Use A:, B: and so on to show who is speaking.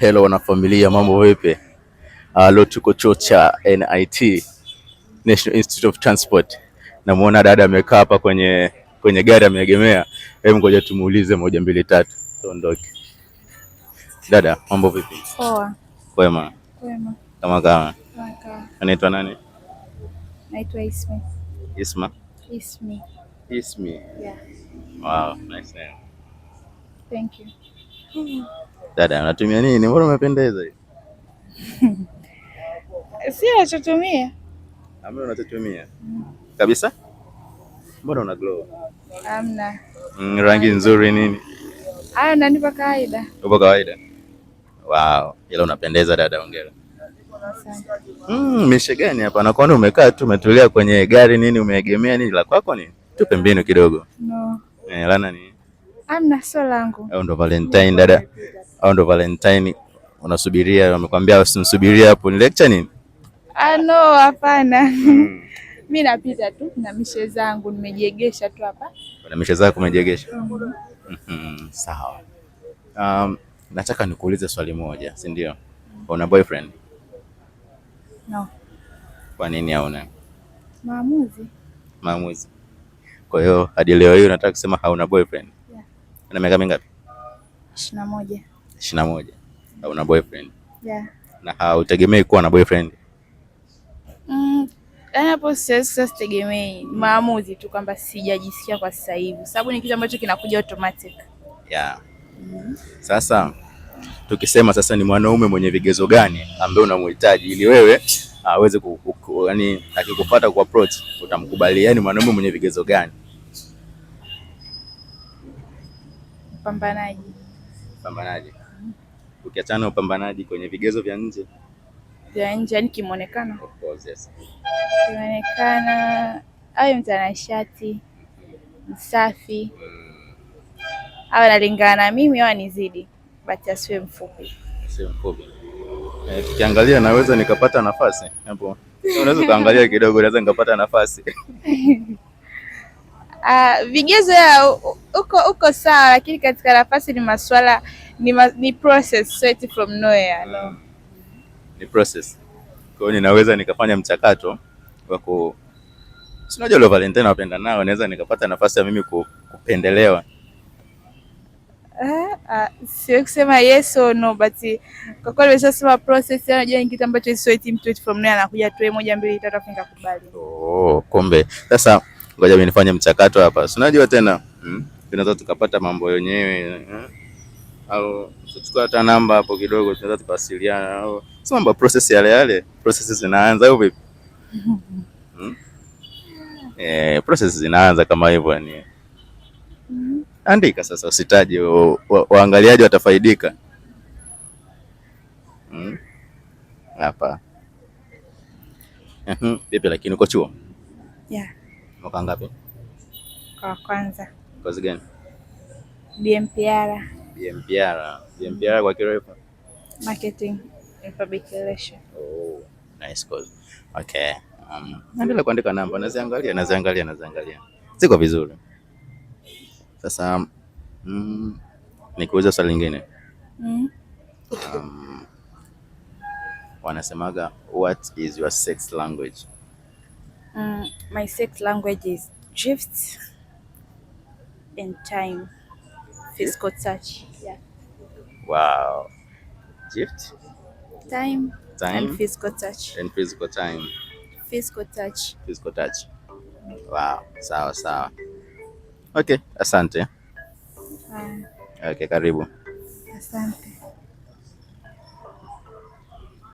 A: Hello na familia, mambo vipi? Leo tuko chuo cha NIT, National Institute of Transport. Namuona dada amekaa hapa kwenye gari ameegemea. Hebu ngoja tumuulize moja mbili tatu tuondoke. Dada, mambo vipi?
B: Poa.
A: Kwema.
B: Kwema.
A: Kama.
B: Kaka.
A: Anaitwa nani?
B: Naitwa Ismi.
A: Isma?
B: Ismi.
A: Ismi.
B: Yeah.
A: Wow, nice name.
B: Thank you.
A: Dada, unatumia nini? Mbona umependeza hivi?
B: Si nachotumia.
A: Amna unachotumia? Kabisa? Mbona una glow?
B: Amna.
A: Rangi nzuri nini?
B: Hayo nanipa kawaida.
A: Upo kawaida? Wow, ila unapendeza dada, hongera. Mishe gani hapa? Nakuona umekaa tu umetulia kwenye gari nini, umeegemea nini, la kwako nini? Tupe mbinu kidogo.
B: No.
A: Lana nini?
B: Amna, sio langu.
A: Au ndo Valentine dada? Au ndo Valentine unasubiria, wamekwambia usimsubiria hapo, ni lecture nini?
B: No, hapana. Mimi napita tu na mishe zangu, nimejiegesha tu hapa.
A: Na mishe zako umejiegesha? Sawa. Nataka nikuulize swali moja, si ndio? Una boyfriend?
B: No.
A: Kwa nini hauna?
B: Maamuzi.
A: Kwa hiyo hadi leo hii unataka kusema hauna boyfriend?
B: Yeah.
A: Una miaka mingapi?
B: 21.
A: 21. Hauna boyfriend?
B: Yeah.
A: Na hautegemei kuwa na boyfriend?
B: Hapo sitegemei, maamuzi tu kwamba sijajisikia kwa sasa hivi, sababu ni kitu ambacho kinakuja automatic.
A: Yeah. Sasa tukisema sasa ni mwanaume mwenye vigezo gani ambaye unamhitaji ili wewe aweze yani akikufuata ku approach utamkubali, yani mwanaume mwenye vigezo gani?
B: Pambanaji.
A: Ukiachana upambanaji kwenye vigezo vya nje
B: yani kimonekano.
A: Of course, yes.
B: Kimonekana awe mtanashati, msafi, awe analingana na mimi au nizidi, but asiwe mfupi.
A: Tukiangalia naweza nikapata nafasi hapo. Unaweza kaangalia kidogo, naweza nikapata nafasi.
B: Vigezo ya uko sawa, lakini katika nafasi ni maswala ni process straight from nowhere. No.
A: Ni process. Kwa hiyo ninaweza nikafanya mchakato wa unajua leo Valentine wapenda nao, naweza nikapata nafasi ya mimi kupendelewa.
B: Sio kusema yes or no, but kwa kweli nimeshasema process, unajua ni kitu ambacho straight from nowhere, anakuja tu moja mbili tatu afu nikakubali.
A: Kumbe. Sasa ngoja mimi nifanye mchakato hapa. Unajua tena tunaweza tukapata mambo yenyewe au tuchukua hata namba hapo kidogo, tunaweza tukawasiliana au sio, mambo process yale processes zinaanza au vipi? Process zinaanza kama hivyo yani. Andika sasa, usitaje, waangaliaji watafaidika. Hapa. Vipi lakini uko chuo?
B: Yeah.
A: Mwaka ngapi?
B: Kwa kwanza.
A: Kazi gani?
B: BMPR.
A: BMPR kwa kirefu?
B: Marketing and Public Relations.
A: Oh, nice course. Okay. Naendelea kuandika namba, naziangalia. Ziko vizuri. Sasa nikuuliza swali lingine. Wanasemaga what is your sex language?
B: My sex language is gifts and time. Physical touch. Yeah.
A: Wow. Gift?
B: Time and physical touch. Physical touch.
A: Wow. Sawa. Okay, asante.
B: Okay,
A: karibu.
B: Asante.